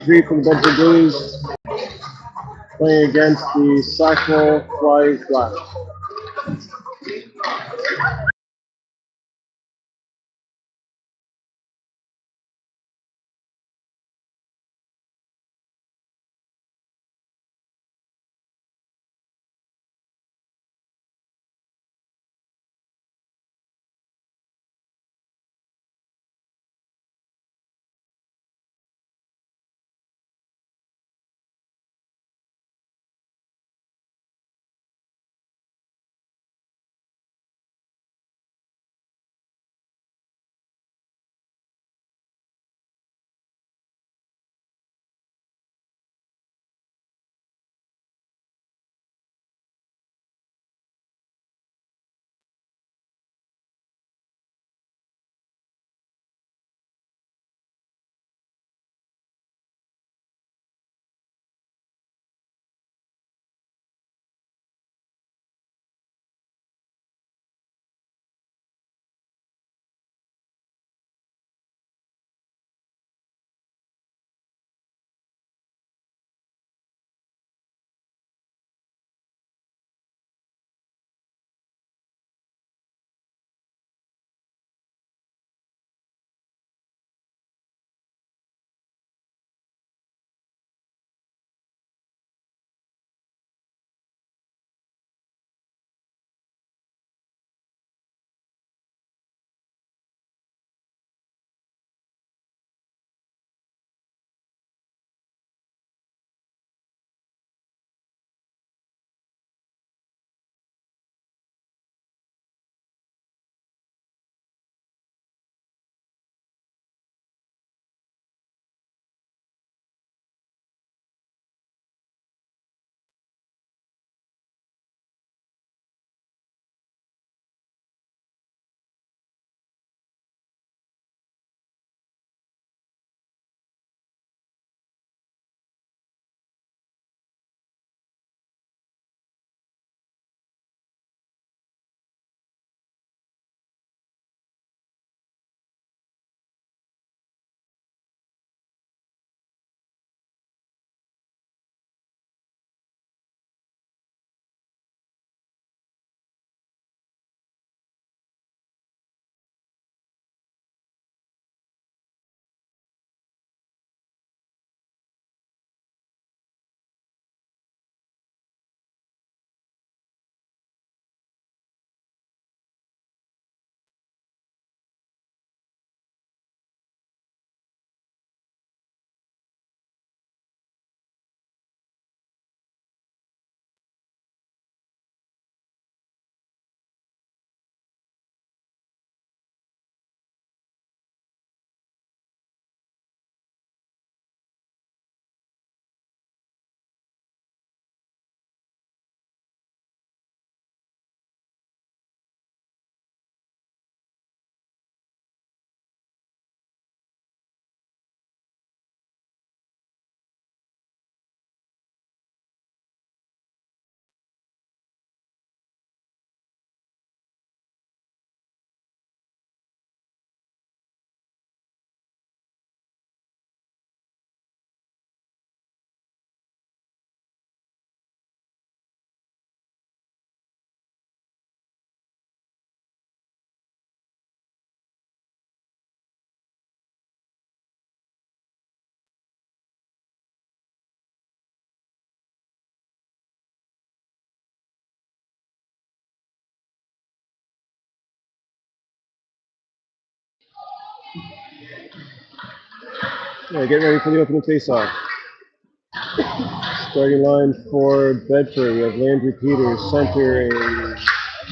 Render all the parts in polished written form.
Three from the Bedford Blues playing against the Sackville Flying Flash. Yeah, get ready for the opening face-off. Starting line for Bedford, we have Landry Peters, center, and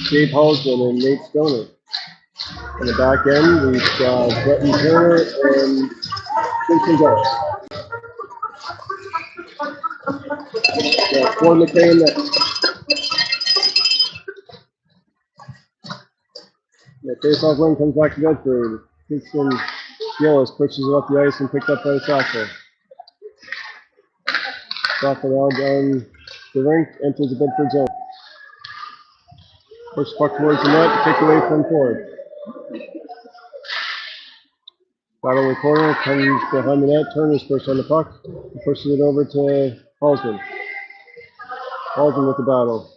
Dave Halsman and Nate Stoner. On the back end, we've got Bretton Turner and Vincent Garth. Got Ford McKay in net. The face-off win comes back to Bedford. Kingston Gillis pushes it up the ice and picked up by Sackville. Sackville out on the rink, enters the Bedford zone. Push puck towards the net, kicked away from Ford. Battle in the corner, comes behind the net, Turner's first on the puck, he pushes it over to Halsman. Halsman with the battle.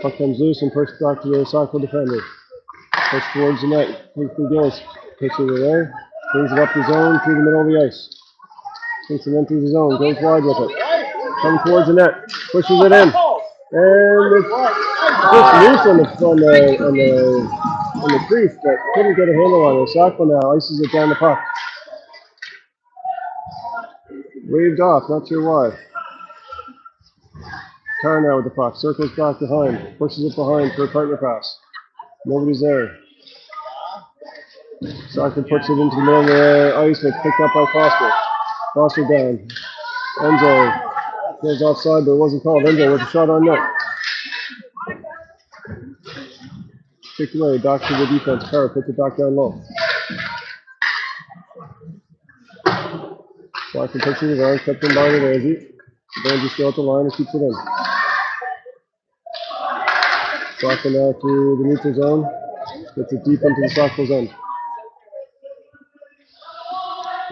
Puck comes loose and pushed back to the Sackville defender. Push towards the net, takes from Gillis, takes it away, brings it up the zone through the middle of the ice. Takes it in through the zone, goes wide with it. Comes towards the net, pushes it in. And it's just loose on the crease, but couldn't get a handle on it. Sackville now ices it down the puck. Waved off, not sure why. Tar now with the puck, circles back behind, pushes it behind for a partner pass. Nobody's there. Sackville puts it into the middle of the ice, and it's picked up by Foster. Foster down. Enzo goes offside, but it wasn't called. Enzo with a shot on net. Kicked away, back to the defense. Carr puts it back down low. Sackville puts it around, kept in by the Ramsey. Ramsey still at the line and keeps it in. Sackville now through the neutral zone. Gets it deep into the Sackville's end.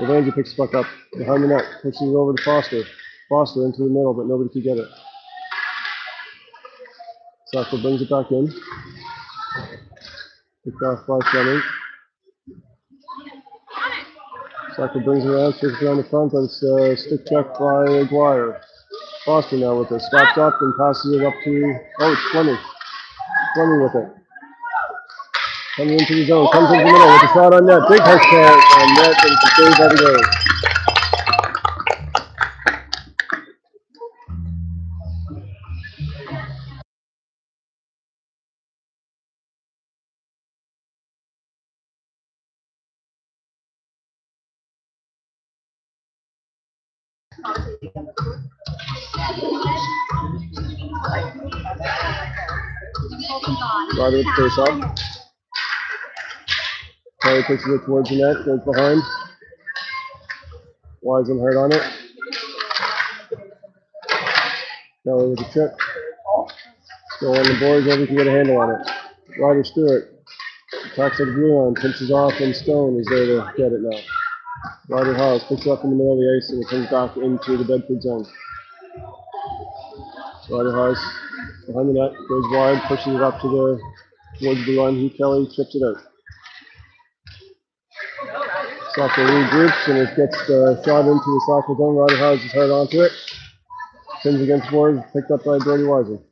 Ramsey picks the puck up behind the net, pushes it over to Foster. Foster into the middle, but nobody could get it. Sackville brings it back in. Picked off by Fleming. Sackville brings it around, takes it around the front, but it's a stick check by Aguirre. Foster now with it, stops up and passes it up to, it's Fleming. Fleming with it. Coming into the zone, comes into the middle with a shot on net. Big hard shot on net, and it's a save by the goal. Ryder with the face off. Kelly takes it towards the net, goes behind. Wiseman hard on it. Kelly with a trip. Still on the boards, nobody can get a handle on it. Ryder Stewart attacks at the blue line, pinches off, and Stone is there to get it now. Ryder Hawes picks it up in the middle of the ice and it comes back into the Bedford zone. Ryder Hawes behind the net, goes wide, pushes it up towards the blue line. He Kelly chips it out. Sackville regroups and it gets the shot into the Sackville zone. Ryder Hawes is hard onto it. Spins against boards, picked up by Brody Wiseman.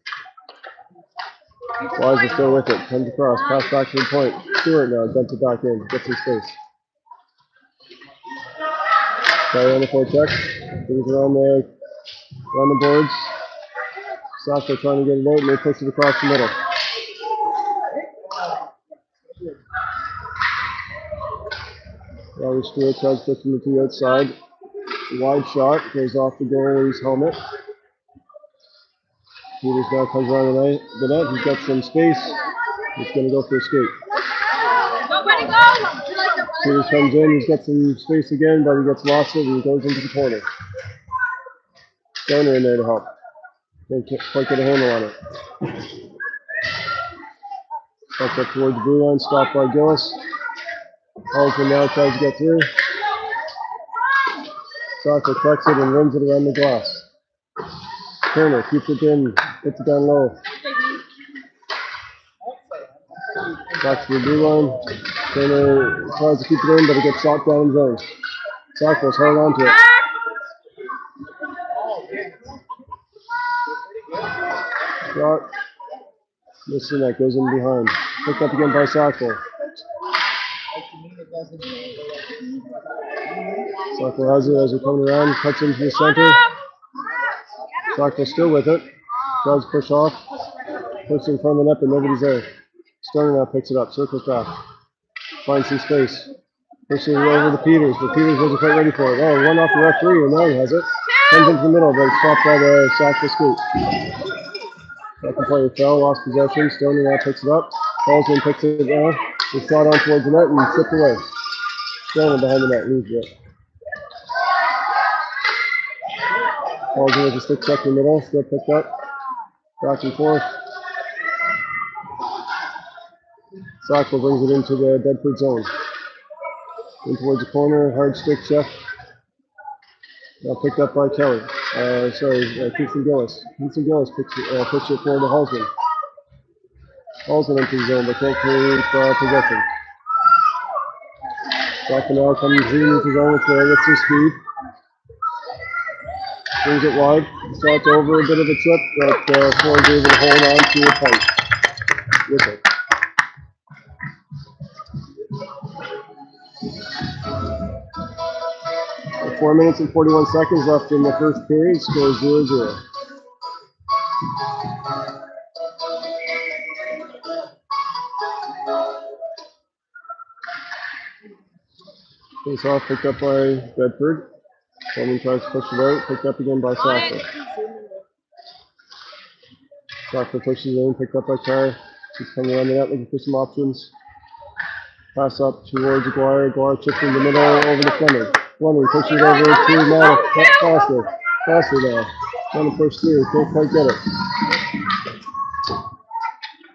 Wiseman still with it, comes across, pass back to the point. Stewart now dumps it back in, gets his space. Kelly on the forecheck, brings it around the boards. Sackville trying to get it out and they push it across the middle. Ryder Stewart tries pushing it to the outside. Wide shot, goes off the goalie's helmet. Peters now comes around the net. He's got some space. He's going to go for a skate. Peters comes in. He's got some space again, but he gets lost it and he goes into the corner. Stoner in there to help. Can't quite get a handle on it. Puck up towards the blue line, stopped by Gillis. Halsman now tries to get through. Sackville collects it and runs it around the glass. Turner keeps it in, puts it down low. Back to the blue line. Turner tries to keep it in, but it gets shot down in zone. Sackville's hard onto it. Shot. Missing that, goes in behind. Picked up again by Sackville. Sackville has it as we're coming around, cuts into the center. Sackville still with it. Tries to push off. Puts in front of the net, but nobody's there. Stoner now picks it up, circles back. Finds some space. Pushes it over to Peters, but Peters wasn't quite ready for it. Oh, one off the referee, and now he has it. Comes into the middle, but it's stopped by the Sackville scoop. Second player fell, lost possession. Stoner now picks it up. Halsman picks it down. It's shot on towards the net and chipped away. Stoner behind the net, loses it. Halsman with a stick check in the middle, still picked up. Back and forth. Sackville brings it into the Bedford zone. In towards the corner, hard stick check. Now picked up by Kelly. Keaton Gillis. Keaton Gillis puts it forward to Halsman. Halsman into the zone, but can't create possession. Sackville now comes into the zone with some speed. Brings it wide. Starts over a bit of a chip, but Ford's able to hold on to it tight with it. 4 minutes and 41 seconds left in the first period. Score 0-0. Face off picked up by Bedford. Coleman tries to push it out. Picked up again by Sackville. Sackville pushes it in. Picked up by Carr. He's coming around the net looking for some options. Pass up towards Aguirre. Aguirre chips in the middle over to Fleming. Fleming pushes over to Maddox. Faster now. Trying to push through. Can't quite get it.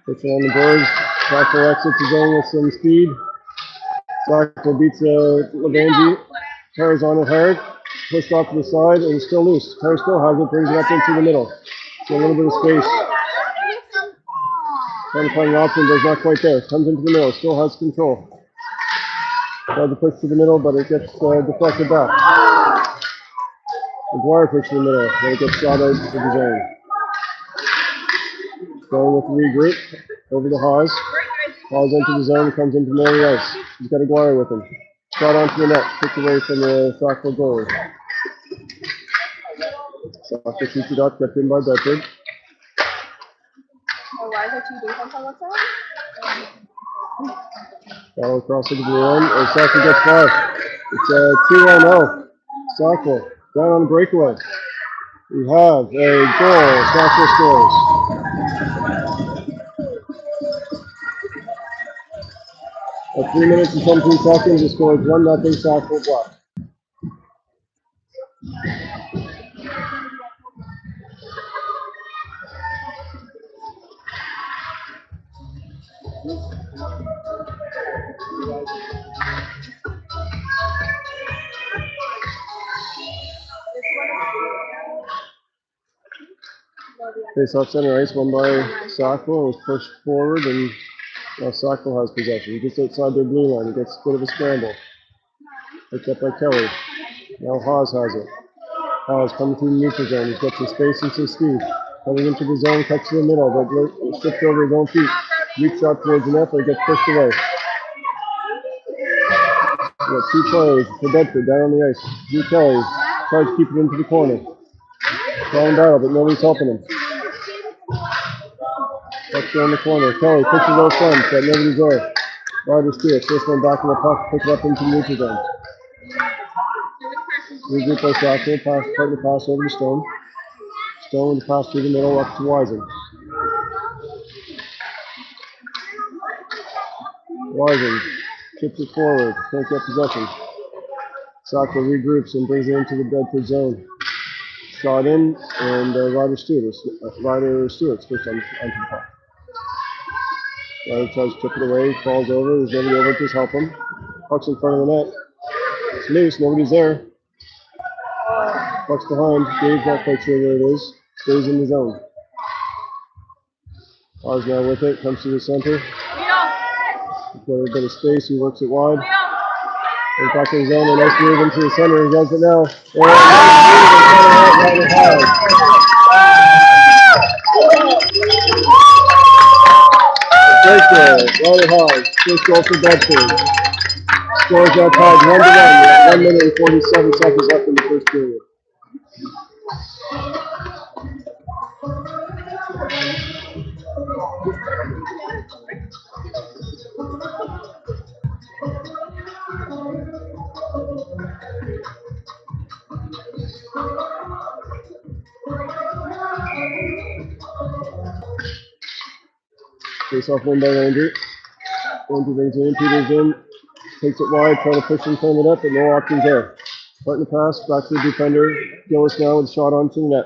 Puts it on the boards. Sackville exits the zone with some speed. Sackville beats Levangie. Carr's on it hard. Pushed off to the side and still loose. Carr still has it. Brings it up into the middle. So a little bit of space. Trying to find an option, but it's not quite there. Comes into the middle. Still has control. Tries to push to the middle, but it gets deflected back. Aguirre pushes to the middle, but it gets shot out to the zone. Going with the regroup over the Haas. Haas into the zone, comes into the middle of the ice. He's got Aguirre with him. Shot onto the net, kicked away from the Sackville goalie. Sackville shoots it up, kept in by Bedford. Why is there 2 defense on that side? Ball across into the end, and Sackville gets far. It's 2-0. Sackville down on the breakaway. We have a goal. Sackville scores. At 3 minutes and 17 seconds, the score is 1-0 Sackville Black. Face off center ice, won by Sackville, was pushed forward, and now Sackville has possession. Just outside their blue line, he gets a bit of a scramble. Picked up by Kelly. Now Haas has it. Haas coming through the neutral zone. He's got some space and some speed. Coming into the zone, cuts to the middle, but slipped over his own feet. Weak shot towards the net, but it gets pushed away. We got 2 players for Bedford down on the ice. Drew Kelly tries to keep it into the corner. Trying battle, but nobody's helping him. Puck's down the corner. Kelly pushes out front, but nobody's there. Ryder Stewart, first one back in the puck, pick it up into the neutral zone. Regroup by Sackville, partner pass over to Stone. Stone with the pass through the middle up to Wisen. Wisen chips it forward, can't get possession. Sackville regroups and brings it into the Bedford zone. Shot in, and Ryder Stewart switched onto the puck. Ryder tries to chip it away, falls over, there's nobody over to help him. Puck's in front of the net. It's loose, nobody's there. Puck's behind, Dave's not quite sure where it is. Stays in the zone. Oz now with it, comes to the center. He's got a bit of space, he works it wide. Goes back in the zone, a nice move into the center, he does it now. Great goal, Ryder Haas, first goal for Bedford. Scores that tied 1-1, 1 minute and 47 seconds left in the first period. Face off win by Ranger. Ranger brings it in, Peters in, takes it wide, trying to push and turn it up, but no options there. Partner pass, back to the defender. Gillis now with a shot onto the net.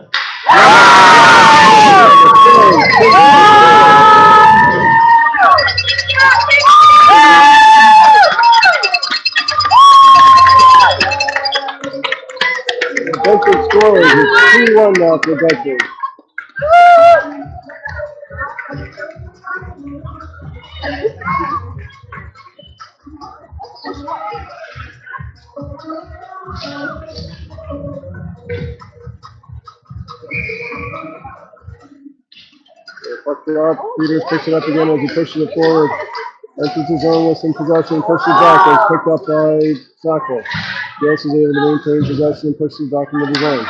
Bedford scores. It's 2-1 now for Bedford. Puck drop. Peters picks it up again as he pushes it forward. Enters his zone with some possession, pushes back, and it's picked up by Sackville. Gillis is able to maintain possession and pushes back into the zone.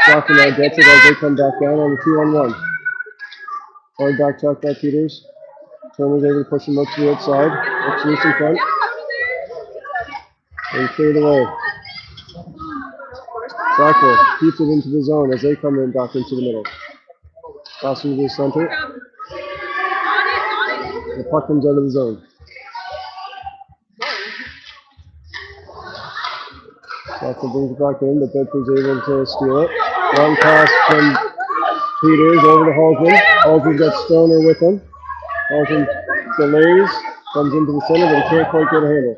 Sackville now gets it as they come back down on the 2-on-1. Hard back check by Peters. Turner's able to push him up to the outside. Looks loose in front. And cleared away. Sackville keeps it into the zone as they come in back into the middle. Passing to the center. The puck comes out of the zone. Sackville brings it back in, but Bedford's able to steal it. Long pass from Peters over to Halsman. Halsman's got Stoner with him. Halsman delays, comes into the center, but he can't quite get a handle.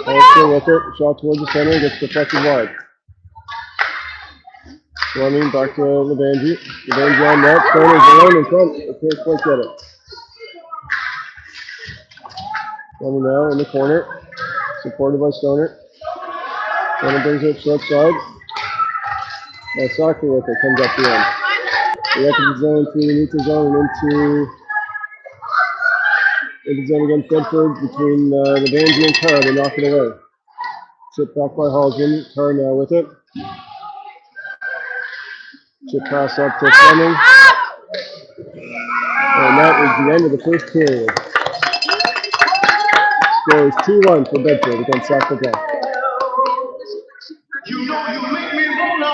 Halsman with it, shot towards the center, gets deflected wide. Running back to Levangie. Levangie on net, Stoner's alone in front, but can't quite get it. Running now in the corner, supported by Stoner. Stoner brings it short side. Sackville with it, comes up the end. They enter the zone through the neutral zone and into the zone against Bedford between Levangie and Carr. They knock it away. Chip back by Halsman. Carr now with it. Chip pass up to Fleming. And that is the end of the first period. Score is 2-1 for Bedford against Sackville. You know you make me wanna.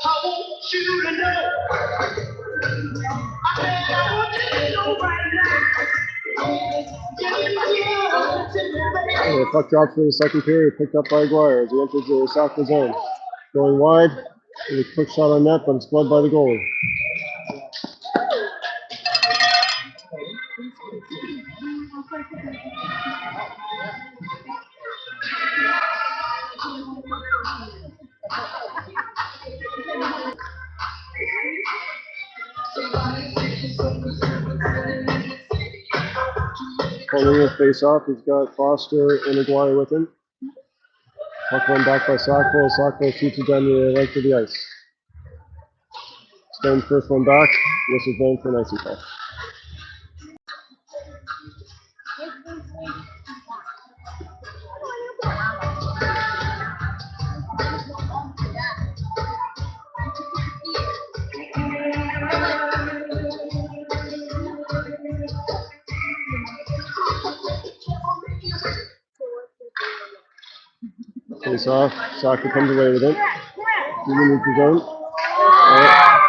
I want you to know. I want you to know right now. The puck drops for the second period, picked up by Aguirre as he enters the Sackville zone. Going wide, a quick shot on net, but it's blocked by the goalie. Holding his face off, he's got Foster and Aguirre with him. Puck went back by Sackville. Sackville shoots it down the length of the ice. Stone's first one back. This is going for an icing call. Face off. Sackville comes away with it. 2 minutes to go.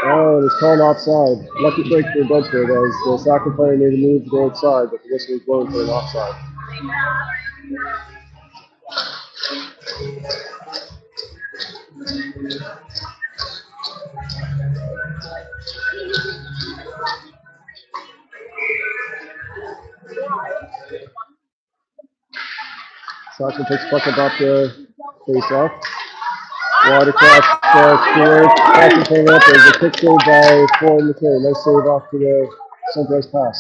Oh, and it's called offside. Lucky break for Bedford as the Sackville player made a move to go outside, but the whistle was blown for an offside. Sackville picks puck about the face off. Wide across Stewart. Pass came up. There's a quick save by Ford McKay. Nice save off to the centralized pass.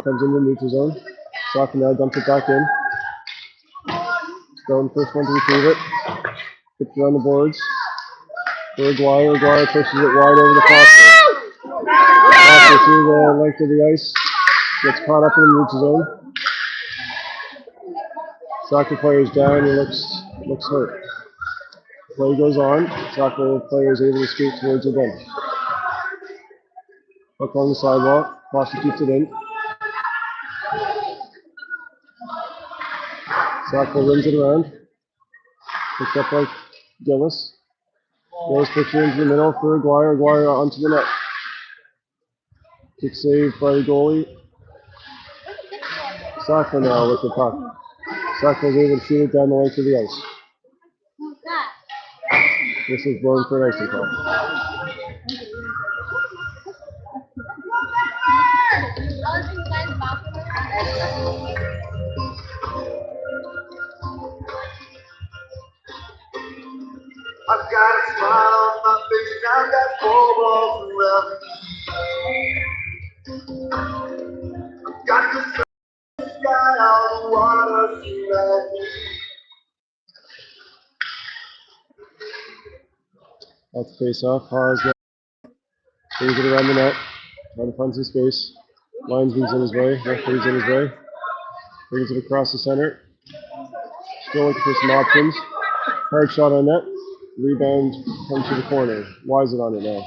Comes into the neutral zone. Sackville now dumps it back in. Stone first one to retrieve it. Puts it on the boards. For Aguirre. Aguirre pushes it wide over the Foster. Foster through the length of the ice. Gets caught up in the neutral zone. Sackville player's down. He looks hurt. Play goes on. Sackville player is able to skate towards the bench. Hook on the sidewalk. Foster keeps it in. Sackville runs it around. Picked up by Gillis. Gillis puts it into the middle for Aguirre. Aguirre onto the net. Kick save by the goalie. Sackville now with the puck. Sackville is able to shoot it down the length of the ice. This is blown for an icing call. I've got a smile on my face and I've got four walls around me. I've got the sky on the water surround me. That's face off. Haas now brings it around the net. Trying to find some space. Linesman's in his way. Referee's in his way. Brings it across the center. Still looking for some options. Hard shot on net. Rebound comes to the corner. Wisen on it now.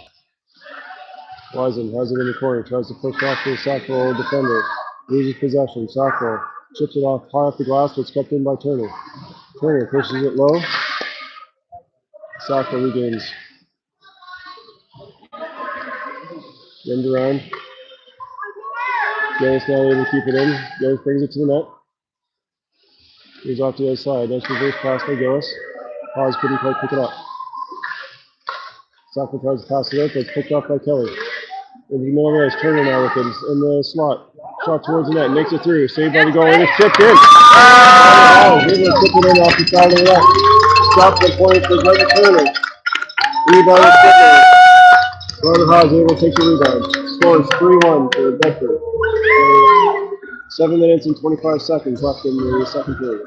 Wisen has it in the corner. Tries to push off to the Sackville defender. Loses possession. Sackville chips it off high off the glass, but it's kept in by Turner. Turner pushes it low. Sackville regains. Rimmed around. Gillis now able to keep it in. Gillis brings it to the net. Moves off to the other side. Nice reverse pass by Gillis. Haas couldn't quite pick it up. Sackville tries to pass it out, but it's picked off by Kelly. In the middle of the ice, Turner now with it in the slot. Shot towards the net, makes it through. Saved by the goalie, and it's chipped in. Oh, able to chip it in off the side of the net. Stopped the point for Greg Turner. Rebound is Turner. Gordon Haas able to take the rebound. Scores 3-1 for Bedford. 7 minutes and 25 seconds left in the second period.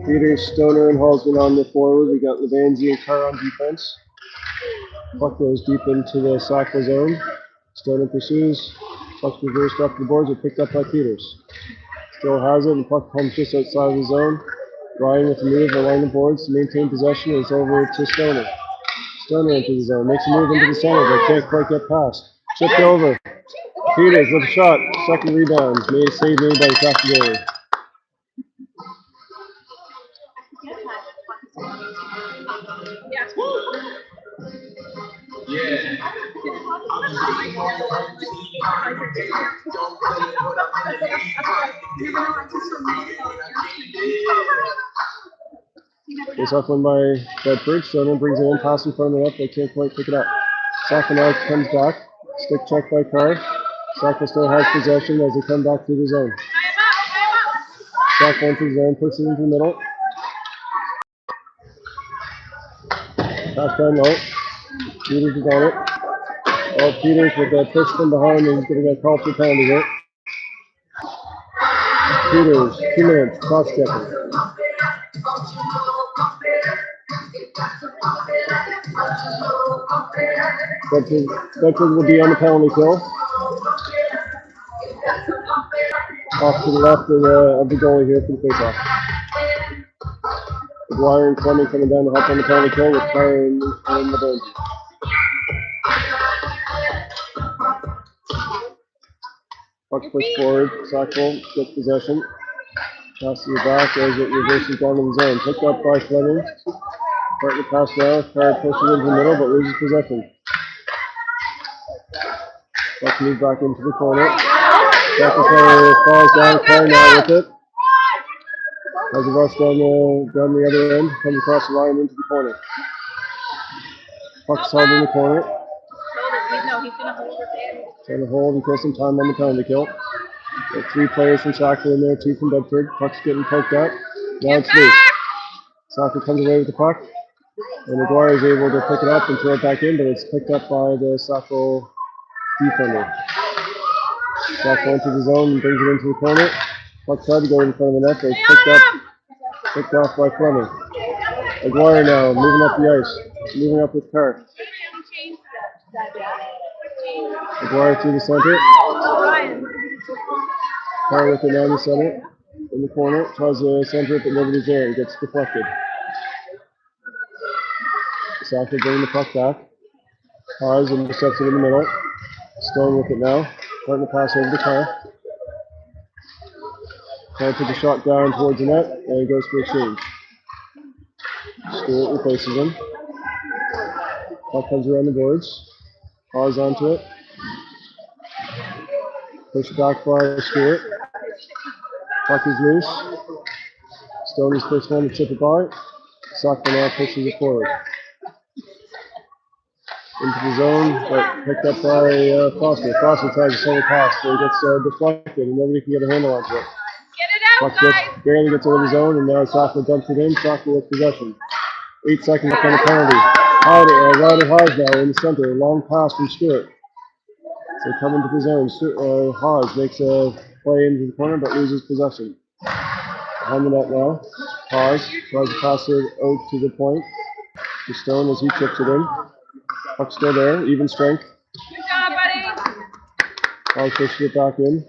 Peters, Stoner, and Halsman on the forward. We got Levanzi and Carr on defense. Puck goes deep into the Sackville zone. Stoner pursues. Puck reversed up the boards, but picked up by Peters. Still has it, and puck comes just outside of the zone. Ryan with a move along the boards to maintain possession. It's over to Stoner. Stoner into the zone, makes a move into the center, but can't quite get past. Chipped over. Peters with a shot. Second rebound. Save made by the Sackville goalie. Face off one by Bedford. Stoner brings it in, pass in front of the net. They can't quite pick it up. Sackville now comes back. Stick check by Carr. Sackville still has possession as they come back to the zone. Sackville into the zone, puts it into the middle. Pass down low. Peters is on it. Oh, Peters with that push from behind is going to get called for penalty here. Peters, 2 minutes, clock checking. Bedford will be on the penalty kill. Off to the left of the goalie here for the faceoff. Aguirre and Fleming coming down to help on the penalty kill with Carr and the bench. Puck pushed forward. Sackville gets possession. Pass to the back as it reverses down in the zone. Picked up by Fleming. Starting to pass now. Carr pushes into the middle but loses possession. Puck moves back into the corner. Sackville player falls down. Carr now with it. Has a rush down the other end, comes across the line into the corner. Puck's held in the corner. No, he's gonna hold it. Trying to hold and kill some time on the penalty kill. Got 3 players from Sackville in there, 2 from Bedford. Puck's getting poked out. Now it's loose. Sackville comes away with the puck. And McGuire is able to pick it up and throw it back in, but it's picked up by the Sackville defender. Sackville enters the zone and brings it into the corner. Puck tried to go in front of the net, but it's picked off by Fleming. McGuire now moving up the ice, moving up with Carr. McGuire through the center. Carr with it down the center. In the corner, tries to center it, but nobody's there. It gets deflected. Sackville bringing the puck back. Pause and intercepts it in the middle. Stone with it now. Starting to pass over to Carr. Carr puts a shot down towards the net, and he goes for a change. Stewart replaces him. Puck comes around the boards. Pause onto it. Pushed back by Stewart. Puck is loose. Stone is first one to chip it by. Sackville now pushes it forward. Into the zone, but picked up by Foster. Foster tries to send a pass, but it gets deflected, and nobody can get a handle onto it. Puck barely gets over the zone, and now Sackville dumps it in. Sackville with possession. 8 seconds left on the penalty. Ryder Haas now in the center. Long pass from Stewart. So come into the zone. Haas makes a play into the corner, but loses possession. Behind the net now. Haas tries to pass it out to the point. To Stone as he chips it in. Puck's still there, even strength. Good job, buddy. Haas pushes it back in.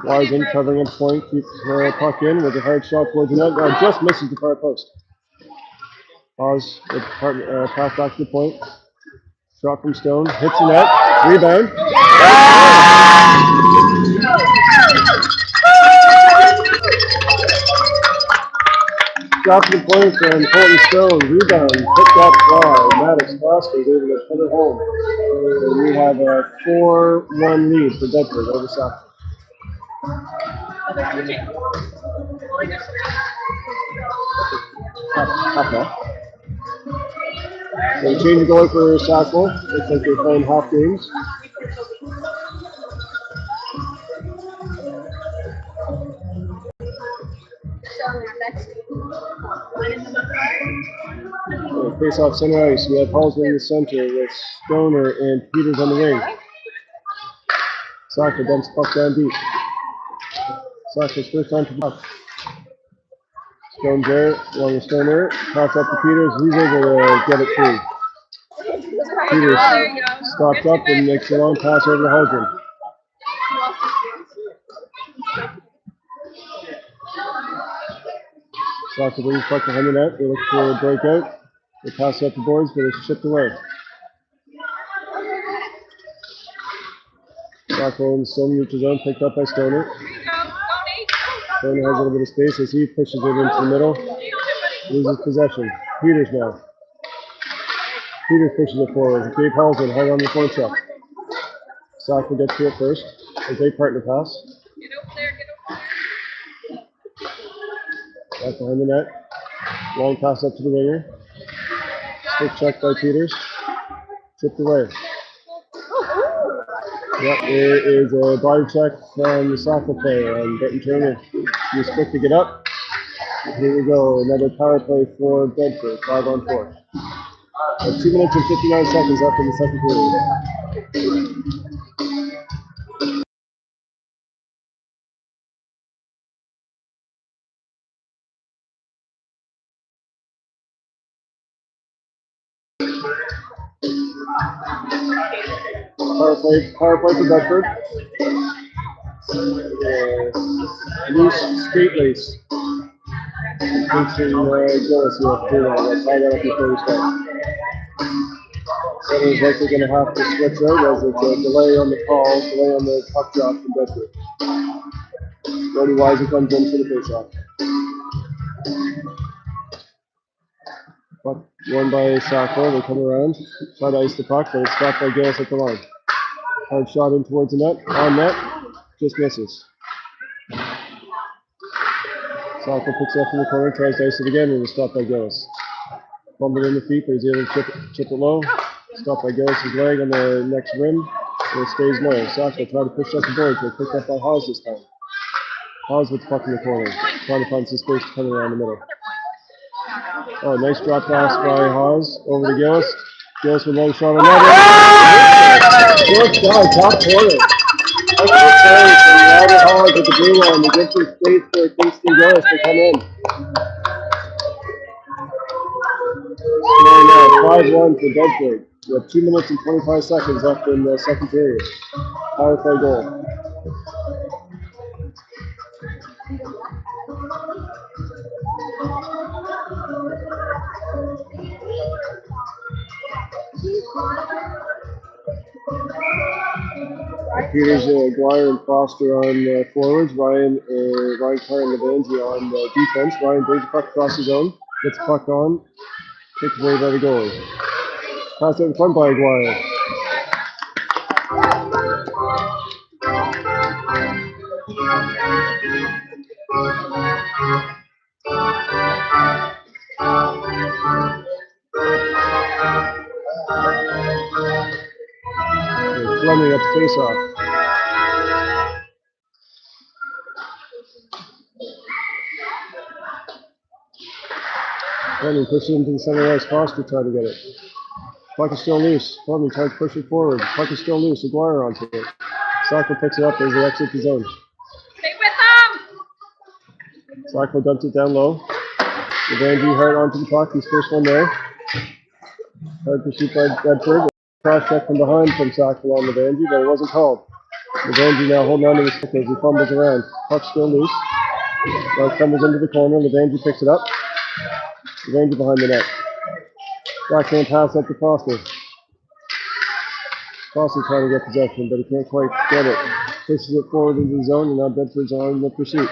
Wisen covering at point, keeps the puck in with a hard shot towards the net. Just misses the far post. Haas with pass back to the point. Shot from Stone, hits the net, rebound. Shot to the point from Colton Stone, rebound, picked up by Maddox Foster, able to put it home. And we have a 4-1 lead for Bedford over Sackville. So change the goal for Sackville. Looks like they're playing half games. Face off center ice. We have Halsman in the center with Stoner and Peters on the wing. Sackville dumps puck down deep. Sackville's first time to the puck. Stone's there, along with Stoner. Pass up to Peters. He's able to get it through. Peters stops up and makes a long pass over to Halsman. Sackville brings puck behind the net. They look for a breakout. They pass up the boards, but it's chipped away. Sackville and Stone reaches zone, picked up by Stoner. Stoner has a little bit of space as he pushes it into the middle. Loses possession. Peters now. Peters pushes it forward. Gabe Halsman held on the point check. Sackville gets to it first as they partner pass. Back behind the net. Long pass up to the winger. Stick check by Peters. Chipped away. Yep, there is a body check from the Sackville player on Britton Turner. He was quick to get up. Here we go, another power play for Bedford, 5-on-4. 2 minutes and 59 seconds left in the second period. Power play for Bedford. Loose skate lace. Vincent Gillis here for that. Tie that up before we start. That is likely going to have to switch out as it's a delay on the call, delay on the puck drop from Bedford. Brody Wisen comes in for the faceoff. Puck won by Sackville. They come around, try to ice the puck, but it's stopped by Gillis at the line. Hard shot in towards the net, on net, just misses. Sackville picks it up in the corner, tries to ice it again, and is stopped by Gillis. Fumbled in the feet, but he's able to chip it low. Stopped by Gillis' leg on the next rim, and it stays low. Sackville try to push up the board, but picked up by Haas this time. Haas with the puck in the corner, trying to find some space to come around the middle. Oh, nice drop pass by Haas over to Gillis. Gillis with another shot on net. Good shot, top corner. Excellent save from Robert Haas at the blue line to give some space for Kingston Gillis to come in. Scoring now 5-1 for Bedford. We have 2 minutes and 25 seconds left in the second period. Power play goal. Peters, Aguirre, and Foster on forwards. Ryan Carr and Levangie on defense. Ryan brings the puck across his own. Gets the puck on. Kicked away by the goalie. Pass out in front by Aguirre. Fleming up face off. Fleming pushes into the center ice. Foster trying to get it. Puck is still loose. Fleming tries to push it forward. Puck is still loose. Aguirre onto it. Sackville picks it up as they exit the zone. Stay with them! Sackville dumps it down low. Levangie hard onto the puck. He's first one there. Hard pursuit by Bedford. Cross check from behind from Sackville on Levangie, but it wasn't called. Levangie now holding on to the stick as he fumbles around. Puck still loose. Now it fumbles into the corner. Levangie picks it up. Levangie behind the net. Backhand pass up to Foster. Foster trying to get possession, but he can't quite get it. Pushes it forward into the zone, and now Bedford's on the pursuit.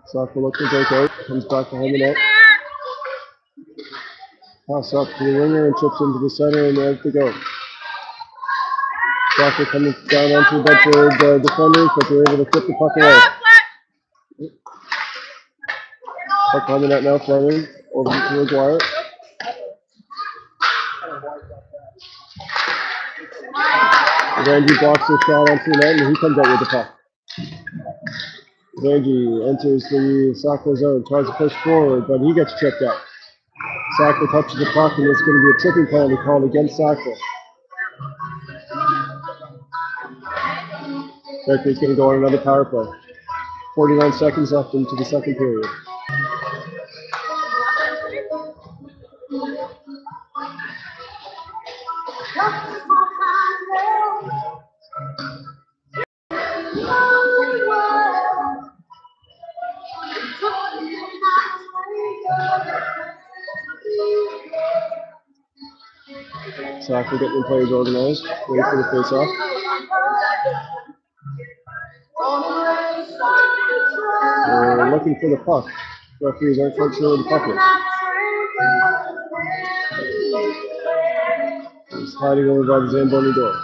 Sackville looks to break out, comes back behind the net. Pass up to the winger and chips into the center, and there to go. Sackville coming down onto the Bedford defenders, but they're able to flip the puck away. Puck behind the net now, Fleming over to Aguirre. Randy blocks the shot onto the net, and he comes out with the puck. Randy enters the Sackville zone, tries to push forward, but he gets tripped up. Sackville touches the puck, and it's going to be a tripping penalty called against Sackville. Bedford's going to go on another power play. 49 seconds left into the second period. Sackville getting the players organized, ready for the face-off. They're looking for the puck. Referees aren't quite sure where the puck is. He's hiding over by the Zamboni door.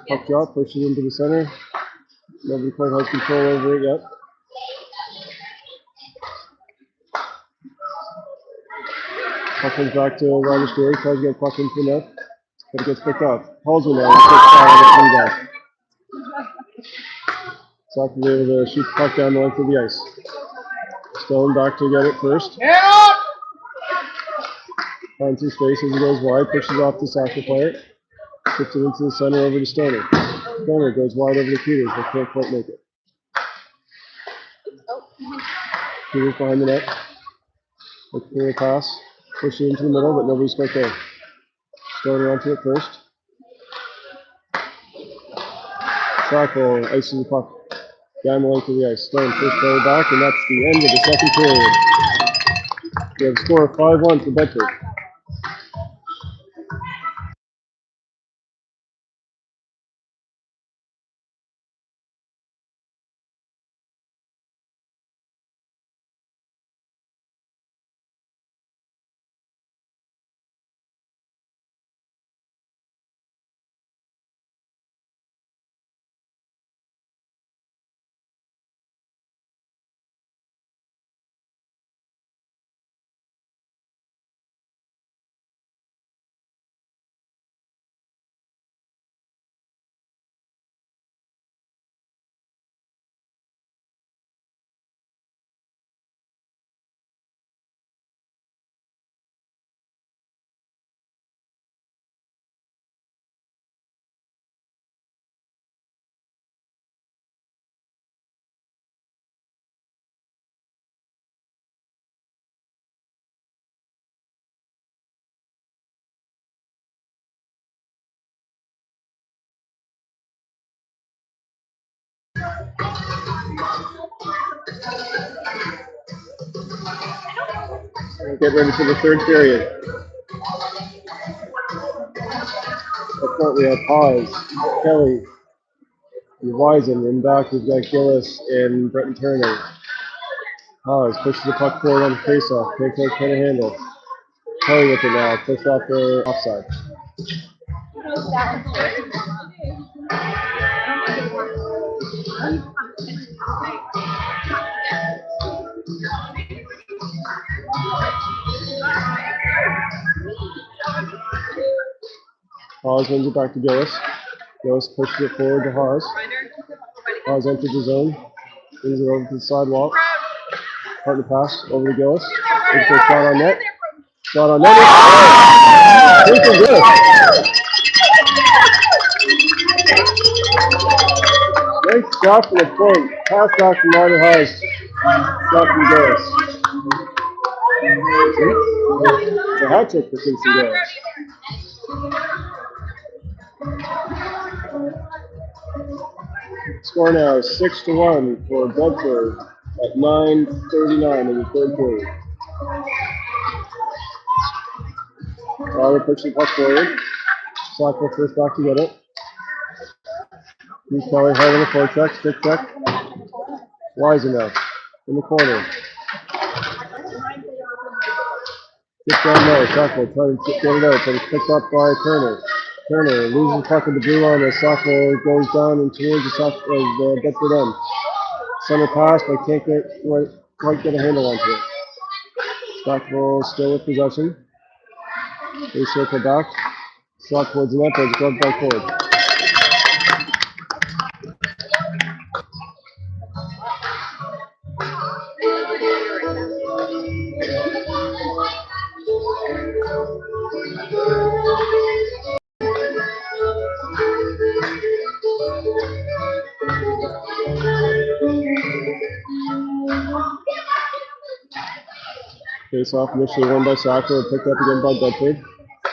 Puck drop, pushes into the center. Nobody quite has control over it yet. Puck comes back to Roger Stewart, tries to get puck into the net, but it gets picked up. Halsey now, quick shot on the back. Sackville able to shoot the puck down the length of the ice. Stone back to get it first. Finds some space as he goes wide, pushes off the Sackville player. Puts it into the center over to Stoner. Stoner goes wide over to Peters, but can't quite make it. Peters behind the net. Looking for a pass. Push it into the middle, but nobody's quite there. Stoner onto it first. Sackville ices the puck down the length of the ice. Stone first player back, and that's the end of the second period. We have a score of 5-1 for Bedford. Get ready for the third period. Up front we have Paz, Kelly, and Wisen. In back we've got Gillis and Bretton Turner. Paz pushes the puck forward on the faceoff. Takes out kind of handle. Kelly with it now. Pushed off the offside. Haas runs it back to Gillis. Gillis pushes it forward to Haas. Haas enters the zone. Brings it over to the sidewalk. Partner pass over to Gillis. Looks for a shot on net. Shot on net. Pretty good. Nice shot from the point. Pass back from Marty Haas. Shot from Gillis. It's a hat trick for Kingston Gillis. Score now 6-1 for Bedford at 9:39 in the third period. Tyler pushes the puck forward. Sackville first back to get it. He's Kelly hard on the forecheck, stick check. Wisen now in the corner. Gets down low. Sackville trying to get it out, but it's picked up by Turner. Turner loses the puck in the blue line as Sackville goes down and towards the Bedford end. Center pass, but can't quite get a handle onto it. Sackville still with possession. They circle back. Shot towards the net, but it's gloved by Ford. Face off initially won by Sackville, picked up again by Bedford.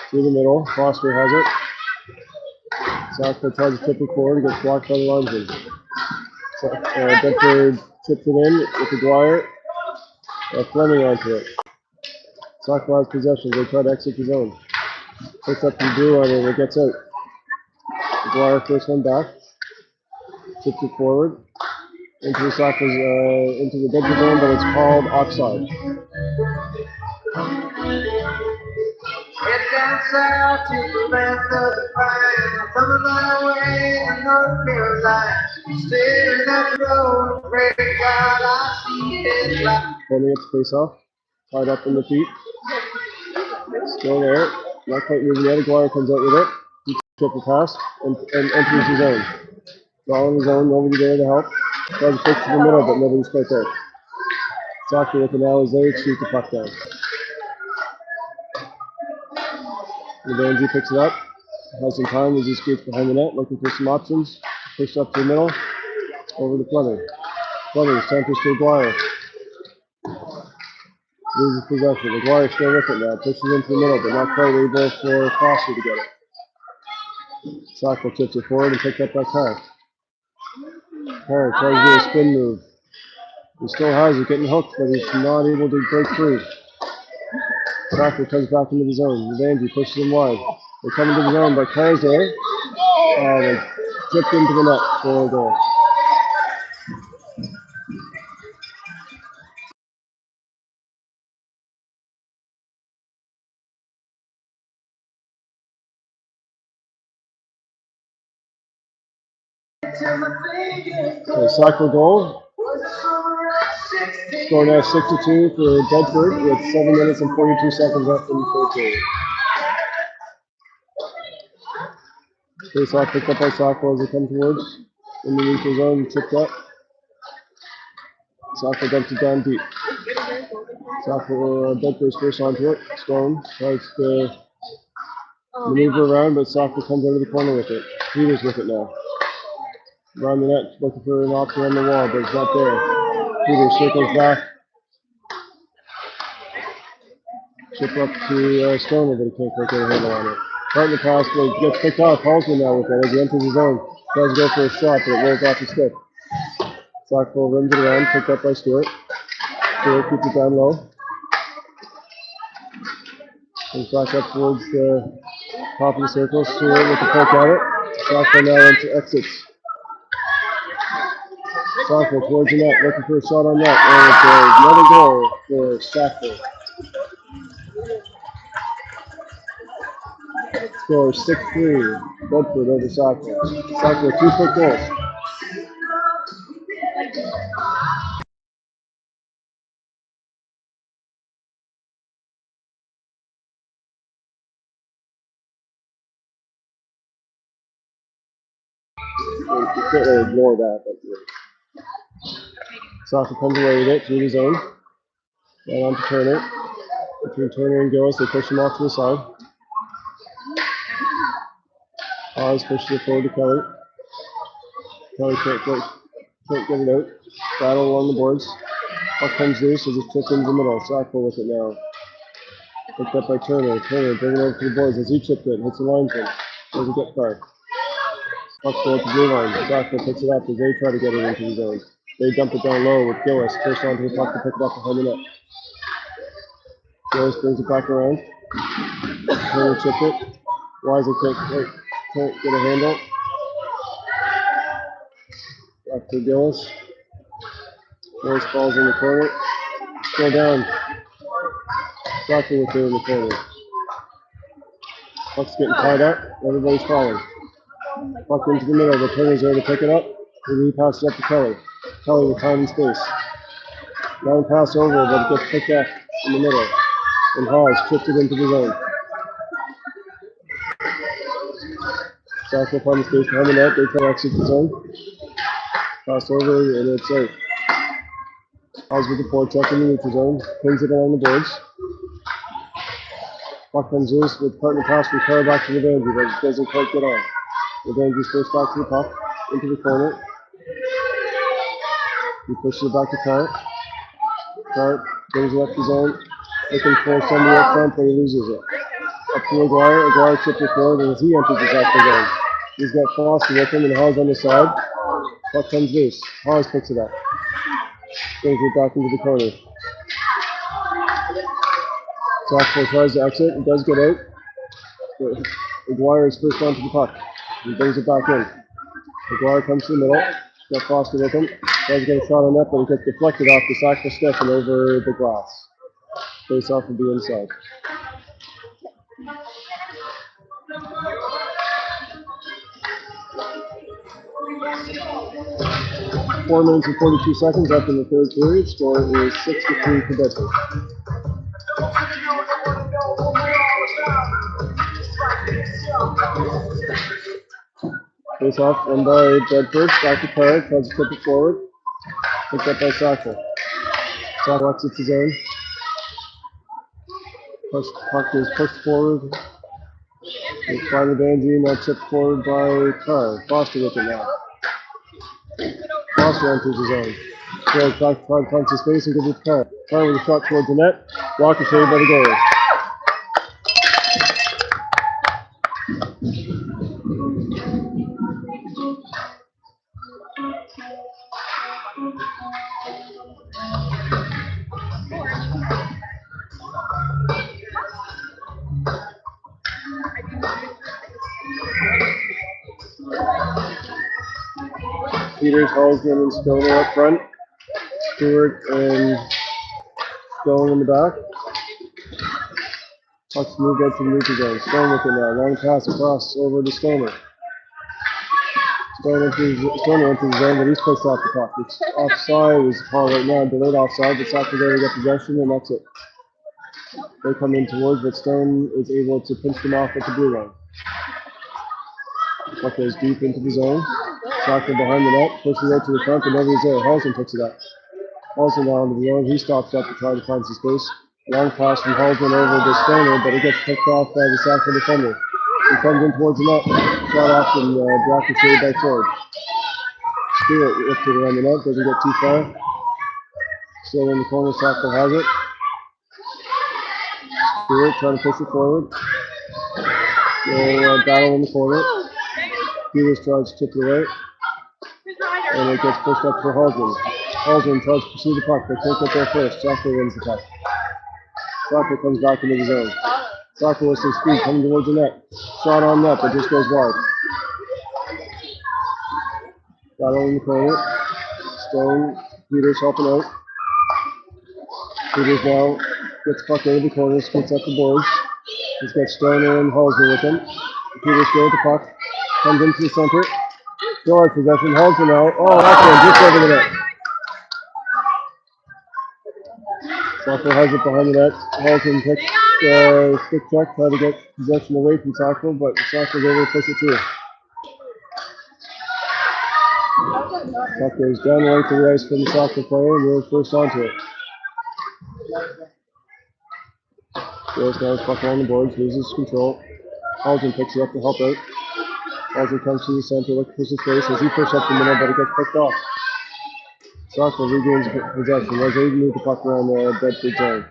Through the middle, Foster has it. Sackville tries to tip it forward, gets blocked by the linesman. Bedford tips it in with McGuire. Fleming onto it. Sackville has possession, they try to exit the zone. Picks up the blue line and it gets out. McGuire first one back. Tips it forward. Into the into the Bedford zone, but it's called offside. Head down south to the land of the pine. I'm coming my way to North Carolina. Staring at the road, pray to God I see it light. Holding its face off, tied up in the feet. Still there, not quite moving yet. McGuire comes out with it. He triple pass and enters the zone. All in the zone, nobody there to help. Tries to pitch to the middle, but nobody's quite there. Sackville with an Alizé, shoot the puck down. Levanzi picks it up, has some time as he skates behind the net, looking for some options. Pushed up to the middle, over to Fleming. Fleming centers to McGuire. Loses possession. McGuire still with it now, pushes into the middle, but not quite able for Foster to get it. Sackville tips it forward and picks up that pass. Parent tries to do a spin move. He still has it, getting hooked, but he's not able to break free. Sackville comes back into the zone. Levanzi pushes him wide. They come into the zone, but Claire's there. And they tripped into the net for a goal. So Sackville goal. Score now 6-2 for Bedford with 7 minutes and 42 seconds left in the third period. Face off picked up by Sackville as they come towards in the neutral zone, chipped up. Sackville dumps it down deep. Sackville Bedford's first onto it. Stone tries to maneuver around, but Sackville comes out of the corner with it. Peters with it now. Around the net, looking for an option on the wall, but it's not there. Peters circles back. Chip up to Stoner, but he can't quite get a handle on it. Partner pass, but gets picked off. Halsman now with it as he enters his zone. Tries to go for a shot, but it rolls off the stick. Sackville rims it around, picked up by Stewart. Stewart keeps it down low. Comes back up towards the top of the circle. Stewart with the poke at it. Sackville now into exits. Sackville towards the net, looking for a shot on net. And it's another goal for Sackville. Score 6-3. Bedford over Sackville. Sackville 2 quick goals. You can't really ignore that. But Sackville comes away with it through the zone. Right on to Turner. Between Turner and Gillis, they push him off to the side. Oz pushes it forward to Kelly. Kelly can't get it out. Battle along the boards. Puck comes loose as it's chipped into the middle. Sackville with it now. Picked up by Turner. Turner bringing it over to the boards as he chipped it. Hits the linesman. Doesn't get far. Puck goes to the blue line. Sackville picks it up as they try to get it into the zone. They dump it down low with Gillis. First onto the puck to pick it up behind the net. Gillis brings it back around. Turner chipped it. Weiser can't get a handle. Back to Gillis. Gillis falls in the corner. Still down. Sackville with it in the corner. Puck's getting tied up. Everybody's falling. Puck into the middle. The Turner's there to pick it up. And he passes up to Kelly. Kelly with time and space. Long pass over, but it gets picked up in the middle. And Hawes chipped it into the zone. Sackville finds space behind the net. They try to exit the zone. Pass over, and it's out. Hawes with the forecheck in the neutral zone. Pins it along the boards. Puck comes loose with partner pass from Carr back to Levangie, but it doesn't quite get on. Levangie's first back to the puck, into the corner. He pushes it back to Carr. Carr brings it up the zone, looking for somebody up front, but he loses it. Up to Aguirre. Aguirre chips it forward as he enters the tackle zone. He's got Foster with him and Hawes on the side. Puck comes loose. Hawes picks it up. Brings it back into the corner. Sackville tries to exit and does get out. But Aguirre is first onto the puck. He brings it back in. Aguirre comes to the middle. Got Foster with him. Tries to get a shot on net, but it gets deflected off the Sackville stick and over the glass. Face off of the inside. Four minutes and 42 seconds left in the third period. Score is 6-3 to Bedford. Face off run by Bedford. Back to Carr. Tries to flip it forward. Picked up by Sackville. Sackville exits the zone. Puck is pushed forward. It's by Levangie. Now chipped forward by Carr. Foster with it now. Foster enters the zone. Goes back, trying to punch his face and gives it to Carr. Carr with a shot towards the net. Block is saved by the goalie. Peters, Halsman, and Stoner up front. Stewart and Stone in the back. Puck's moved out to the neutral zone. Stone with it now. Long pass across over to Stoner. Stoner enters the zone, but he's pushed off the puck. It's offside is called right now. Delayed offside, but Sackville there to get possession, and that's it. They come in towards, but Stone is able to pinch them off at the blue line. Puck goes deep into the zone. Sackville behind the net, pushes out to the front, and nobody's there. Halsman picks it up. Halsman down to the zone. He stops up to try to find some space. Long pass from Halsman over to Stoner, but it gets picked off by the Sackville defender. He comes in towards the net. Shot off and blocked and saved by Ford. Stewart lifted around the net, doesn't get too far. Still in the corner, Sackville has it. Stewart trying to push it forward. Battle in the corner. Peters tries to tip it away. And it gets pushed up for Halsman. Halsman tries to pursue the puck, but can't get there first. Sackville wins the puck. Sackville comes back into the zone. Sackville with some speed coming towards the net. Shot on net, but just goes wide. Got over in the corner. Stone, Peters helping out. Peters now gets the puck out of the corner, skits up the boards. He's got Stoner and Halsman with him. Peters throws the puck. Comes into the center. Short possession. Halsman now. Oh, that's one just over the net. Sackville has it behind the net. Halsman takes the stick check, try to get possession away from Sackville, but Sackville's able to push it through. Puck goes down the length of the ice from the Sackville player, and we're first onto it. Goes now, puck on the boards, loses control. Halsman picks it up to help out. Halsman comes to the center, looking for some space as he pushes up the middle, but it gets picked off. Sackville regains possession, was able to move the puck around the Bedford zone.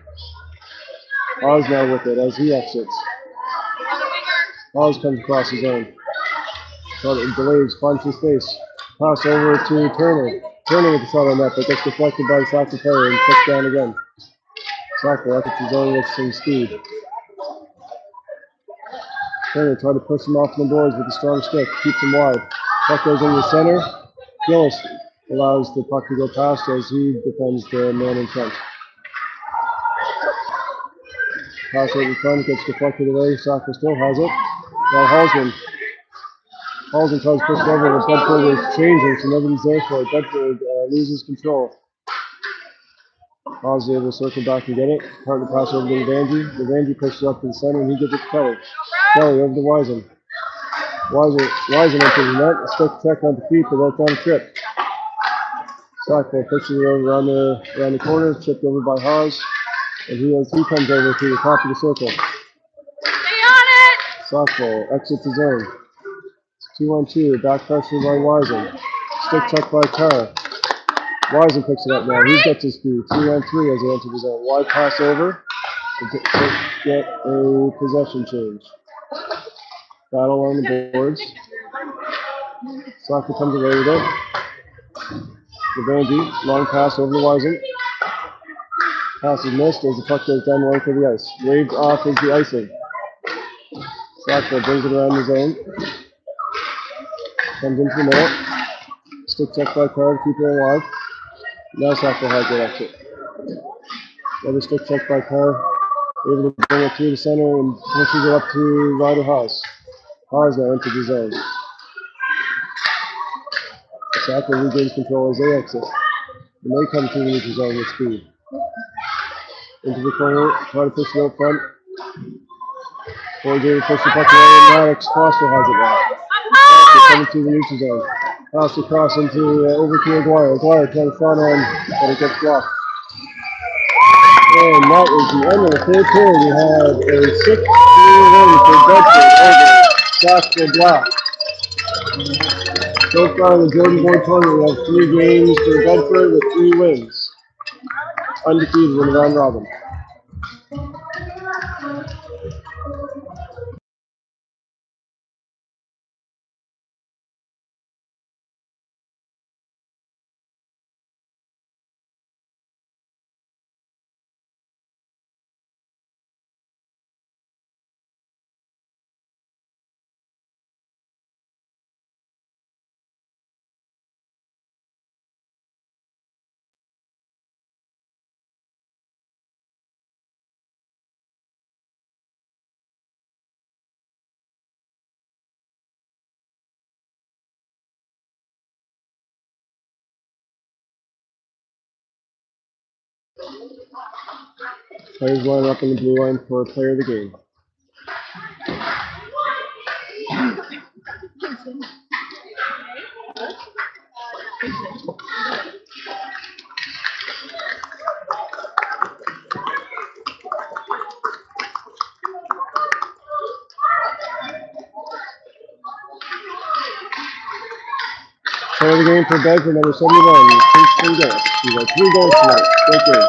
Oz now with it as he exits. Oz comes across his zone. Delays, finds some space. Pass over to Turner. Turner with the shot on net, but gets deflected by the Sackville player and kicked down again. Sackville exits his zone with some speed. Turner tried to push him off the boards with a strong stick, keeps him wide. Puck goes in the center. Gillis allows the puck to go past as he defends the man in front. Pass out in front, gets deflected away. Sackville still has it. Now Halsman tries to push it over, but Bedford is changing, so nobody's there for it. Bedford loses control. Oz is able to circle back and get it. Partner pass over to Levangie. Levangie pushes it up to the center, and he gives it to Kelly. Kelly over to Wisen. Wisen into the net. A stick check on the feet, but that's on a trip. Sackville pushes it over around the corner, chipped over by Haas, and he comes over to the top of the circle. Stay on it! Sackville exits the zone. 2-on-2, back pressure by Wisen. Stick check by Carr. Wisen picks it up now. He's got some speed. 3-on-3 as he enters the zone. Wide pass over to get a possession change. Battle on the boards. Sackville comes away with it. Levangie, long pass over to Wisen. Pass is missed as the puck goes down the length of the ice. Waved off is the icing. Sackville brings it around the zone. Comes into the middle. Stick check by Carr to keep it alive. Now Sackville has the exit. Another stick check by Carr. Able to bring it through the center and pushes it up to Ryder Haas. Haas now into the zone. Sackville regains control as they exit. And they come through the neutral zone with speed. Into the corner, try to push it out front. Forward to push the puck away, and Maddox Foster has it now. Foster coming through the neutral zone. Pass across into over to Aguirre. Aguirre trying to shot on, but it gets blocked. And that is the end of the third period. We have a 6-3 win for Bedford over Sackville Black. So far in the Jordan Board tournament, we have 3 games for Bedford with 3 wins. Undefeated in the round robin. Players line up in the blue line for player of the game. Player of the game for Bedford, number 71, Kingston Gus. He got 3 goals tonight. Great game.